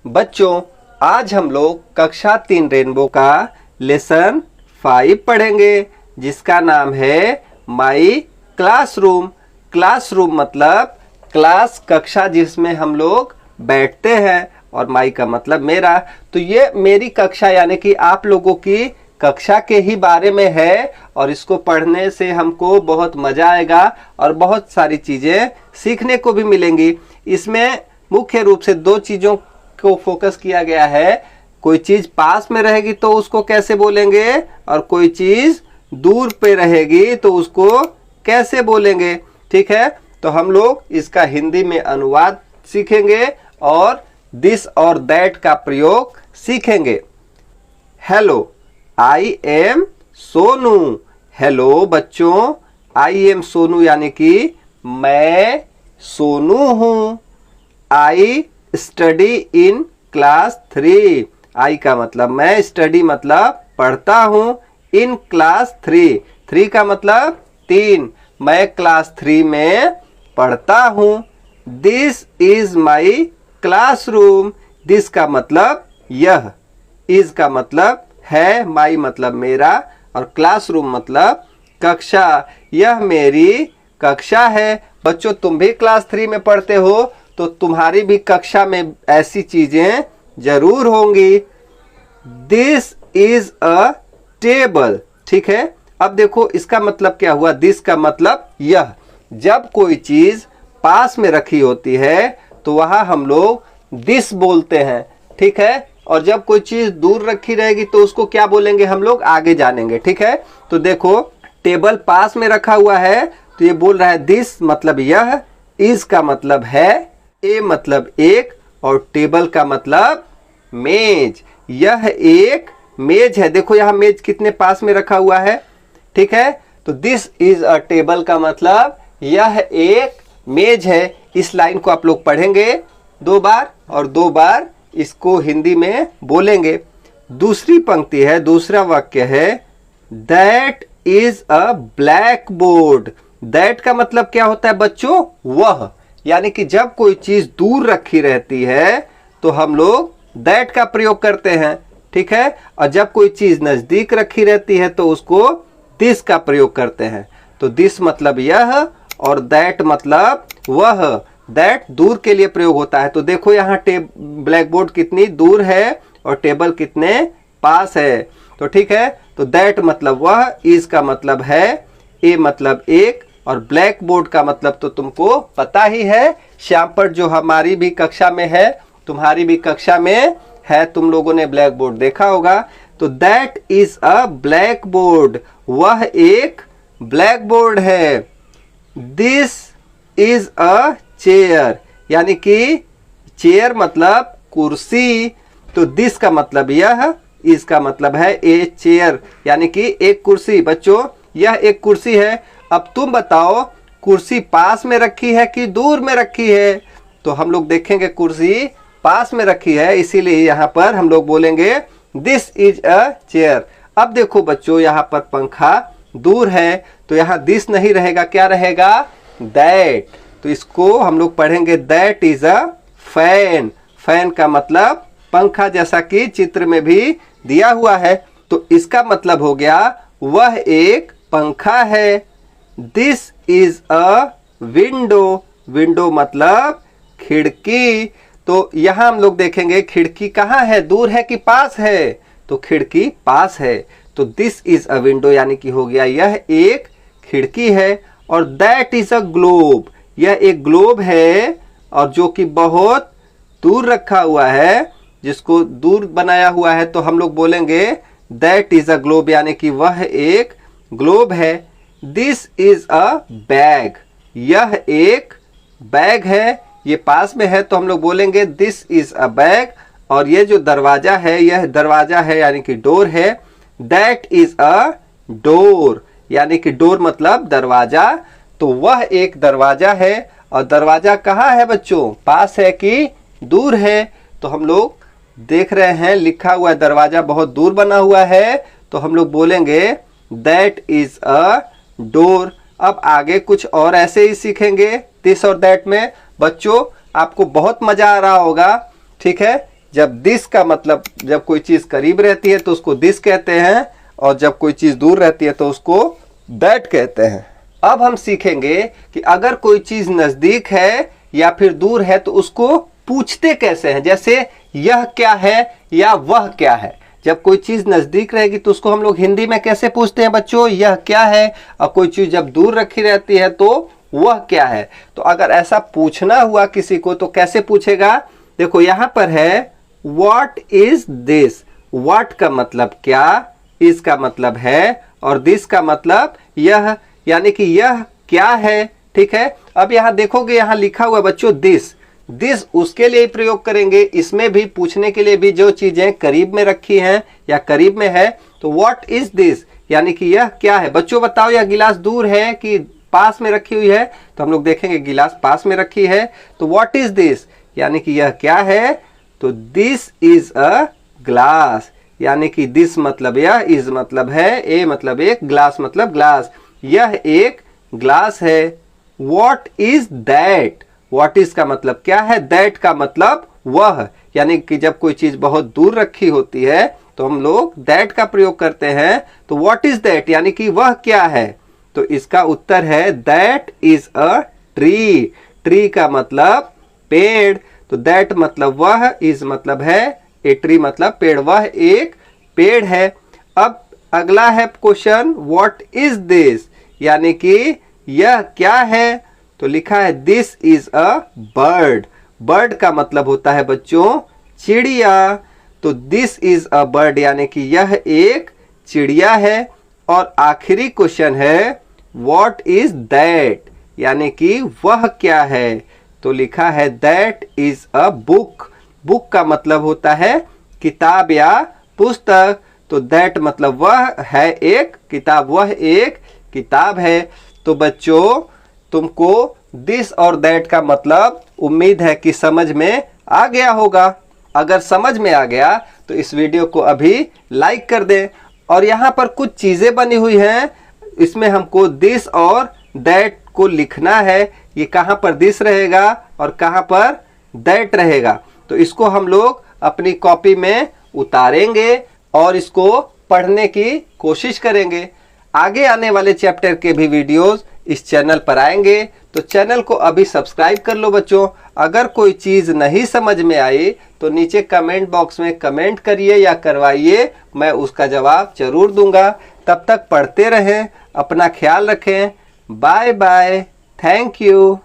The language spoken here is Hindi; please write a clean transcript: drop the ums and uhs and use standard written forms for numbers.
बच्चों, आज हम लोग कक्षा 3 रेनबो का लेसन 5 पढ़ेंगे, जिसका नाम है माई क्लासरूम। क्लासरूम मतलब क्लास, कक्षा जिसमें हम लोग बैठते हैं, और माई का मतलब मेरा। तो ये मेरी कक्षा यानी कि आप लोगों की कक्षा के ही बारे में है, और इसको पढ़ने से हमको बहुत मजा आएगा और बहुत सारी चीजें सीखने को भी मिलेंगी। इसमें मुख्य रूप से 2 चीजों को फोकस किया गया है। कोई चीज पास में रहेगी तो उसको कैसे बोलेंगे, और कोई चीज दूर पे रहेगी तो उसको कैसे बोलेंगे। ठीक है, तो हम लोग इसका हिंदी में अनुवाद सीखेंगे और दिस और दैट का प्रयोग सीखेंगे। Hello, I am Sonu. Hello बच्चों, आई एम सोनू यानी कि मैं सोनू हूं। I study in class 3। आई का मतलब मैं, स्टडी मतलब पढ़ता हूं, इन क्लास 3। 3 का मतलब 3। मैं क्लास 3 में पढ़ता हूं। This is my classroom. This का मतलब यह, इज का मतलब है, माई मतलब मेरा, और क्लासरूम मतलब कक्षा। यह मेरी कक्षा है। बच्चों, तुम भी क्लास 3 में पढ़ते हो तो तुम्हारी भी कक्षा में ऐसी चीजें जरूर होंगी। This is a table. ठीक है, अब देखो इसका मतलब क्या हुआ। दिस का मतलब यह। जब कोई चीज पास में रखी होती है तो वहां हम लोग दिस बोलते हैं। ठीक है, और जब कोई चीज दूर रखी रहेगी तो उसको क्या बोलेंगे हम लोग, आगे जानेंगे। ठीक है, तो देखो टेबल पास में रखा हुआ है तो ये बोल रहा है दिस मतलब यह, इज का मतलब है, ए मतलब एक, और टेबल का मतलब मेज। यह एक मेज है। देखो यहाँ मेज कितने पास में रखा हुआ है। ठीक है, तो दिस इज अ टेबल का मतलब यह एक मेज है। इस लाइन को आप लोग पढ़ेंगे 2 बार और 2 बार इसको हिंदी में बोलेंगे। दूसरी पंक्ति है, दूसरा वाक्य है, that is a black board. That का मतलब क्या होता है बच्चों, वह। यानी कि जब कोई चीज दूर रखी रहती है तो हम लोग दैट का प्रयोग करते हैं। ठीक है, और जब कोई चीज नजदीक रखी रहती है तो उसको दिस का प्रयोग करते हैं। तो दिस मतलब यह और दैट मतलब वह। दैट दूर के लिए प्रयोग होता है। तो देखो यहाँ ब्लैक बोर्ड कितनी दूर है और टेबल कितने पास है। तो ठीक है, तो दैट मतलब वह, इज का मतलब है, ए मतलब एक, और ब्लैक बोर्ड का मतलब तो तुमको पता ही है। श्याम पर जो हमारी भी कक्षा में है, तुम्हारी भी कक्षा में है, तुम लोगों ने ब्लैक बोर्ड देखा होगा। तो that is a black board, वह एक ब्लैक बोर्ड है। दिस इज अ चेयर, यानी कि चेयर मतलब कुर्सी। तो दिस का मतलब यह, इसका मतलब है ए चेयर, यानी कि एक कुर्सी। बच्चों, यह एक कुर्सी है। अब तुम बताओ कुर्सी पास में रखी है कि दूर में रखी है। तो हम लोग देखेंगे कुर्सी पास में रखी है, इसीलिए यहाँ पर हम लोग बोलेंगे दिस इज अ चेयर। अब देखो बच्चों, यहाँ पर पंखा दूर है तो यहाँ दिस नहीं रहेगा, क्या रहेगा, दैट। तो इसको हम लोग पढ़ेंगे that is a fan. Fan का मतलब पंखा, जैसा कि चित्र में भी दिया हुआ है। तो इसका मतलब हो गया वह एक पंखा है। This is a window. Window मतलब खिड़की। तो यहां हम लोग देखेंगे खिड़की कहाँ है, दूर है कि पास है, तो खिड़की पास है। तो दिस इज अ विंडो यानी कि हो गया यह एक खिड़की है। और दैट इज अ ग्लोब, यह एक ग्लोब है, और जो कि बहुत दूर रखा हुआ है, जिसको दूर बनाया हुआ है, तो हम लोग बोलेंगे दैट इज अ ग्लोब, यानी कि वह एक ग्लोब है। दिस इज अ बैग, यह एक बैग है, ये पास में है, तो हम लोग बोलेंगे दिस इज अ बैग। और ये जो दरवाजा है, यह दरवाजा है यानी कि डोर है। दैट इज अ डोर, यानी कि डोर मतलब दरवाजा। तो वह एक दरवाजा है। और दरवाजा कहाँ है बच्चों, पास है कि दूर है। तो हम लोग देख रहे हैं लिखा हुआ है दरवाजा बहुत दूर बना हुआ है, तो हम लोग बोलेंगे दैट इज अ डोर। अब आगे कुछ और ऐसे ही सीखेंगे दिस और दैट में। बच्चों, आपको बहुत मजा आ रहा होगा। ठीक है, जब दिस का मतलब जब कोई चीज करीब रहती है तो उसको दिस कहते हैं, और जब कोई चीज दूर रहती है तो उसको दैट कहते हैं। अब हम सीखेंगे कि अगर कोई चीज नजदीक है या फिर दूर है तो उसको पूछते कैसे हैं। जैसे यह क्या है या वह क्या है। जब कोई चीज नजदीक रहेगी तो उसको हम लोग हिंदी में कैसे पूछते हैं बच्चों, यह क्या है। और कोई चीज जब दूर रखी रहती है तो वह क्या है। तो अगर ऐसा पूछना हुआ किसी को तो कैसे पूछेगा। देखो यहां पर है व्हाट इज दिस। व्हाट का मतलब क्या, इज का मतलब है, और दिस का मतलब यह, यानी कि यह क्या है। ठीक है, अब यहां देखोगे यहां लिखा हुआ बच्चों दिस। दिस उसके लिए प्रयोग करेंगे, इसमें भी पूछने के लिए भी जो चीजें करीब में रखी हैं या करीब में है। तो व्हाट इज दिस यानी कि यह क्या है। बच्चों बताओ यह गिलास दूर है कि पास में रखी हुई है। तो हम लोग देखेंगे गिलास पास में रखी है। तो व्हाट इज दिस यानी कि यह क्या है। तो दिस इज अ ग्लास, यानी कि दिस मतलब यह, इज मतलब है, ए मतलब एक, ग्लास मतलब ग्लास। यह एक ग्लास है। What is that. What is का मतलब क्या है, दैट का मतलब वह, यानी कि जब कोई चीज बहुत दूर रखी होती है तो हम लोग दैट का प्रयोग करते हैं। तो व्हाट इज दैट यानी कि वह क्या है। तो इसका उत्तर है that is a tree. Tree का मतलब पेड़। तो दैट मतलब वह, इज मतलब है, ए ट्री मतलब पेड़, वह एक पेड़ है। अब अगला है क्वेश्चन व्हाट इज दिस यानी कि यह क्या है। तो लिखा है this is a bird. Bird का मतलब होता है बच्चों चिड़िया। तो दिस इज अ बर्ड यानी कि यह एक चिड़िया है। और आखिरी क्वेश्चन है व्हाट इज दैट यानी कि वह क्या है। तो लिखा है that is a book. Book का मतलब होता है किताब या पुस्तक। तो दैट मतलब वह है एक किताब, वह एक किताब है। तो बच्चों तुमको दिस और दैट का मतलब उम्मीद है कि समझ में आ गया होगा। अगर समझ में आ गया तो इस वीडियो को अभी लाइक कर दें। और यहाँ पर कुछ चीजें बनी हुई हैं, इसमें हमको दिस और दैट को लिखना है। ये कहाँ पर दिस रहेगा और कहाँ पर दैट रहेगा। तो इसको हम लोग अपनी कॉपी में उतारेंगे और इसको पढ़ने की कोशिश करेंगे। आगे आने वाले चैप्टर के भी वीडियोस इस चैनल पर आएंगे, तो चैनल को अभी सब्सक्राइब कर लो बच्चों। अगर कोई चीज़ नहीं समझ में आई तो नीचे कमेंट बॉक्स में कमेंट करिए या करवाइए, मैं उसका जवाब जरूर दूंगा। तब तक पढ़ते रहें, अपना ख्याल रखें। Bye bye, thank you.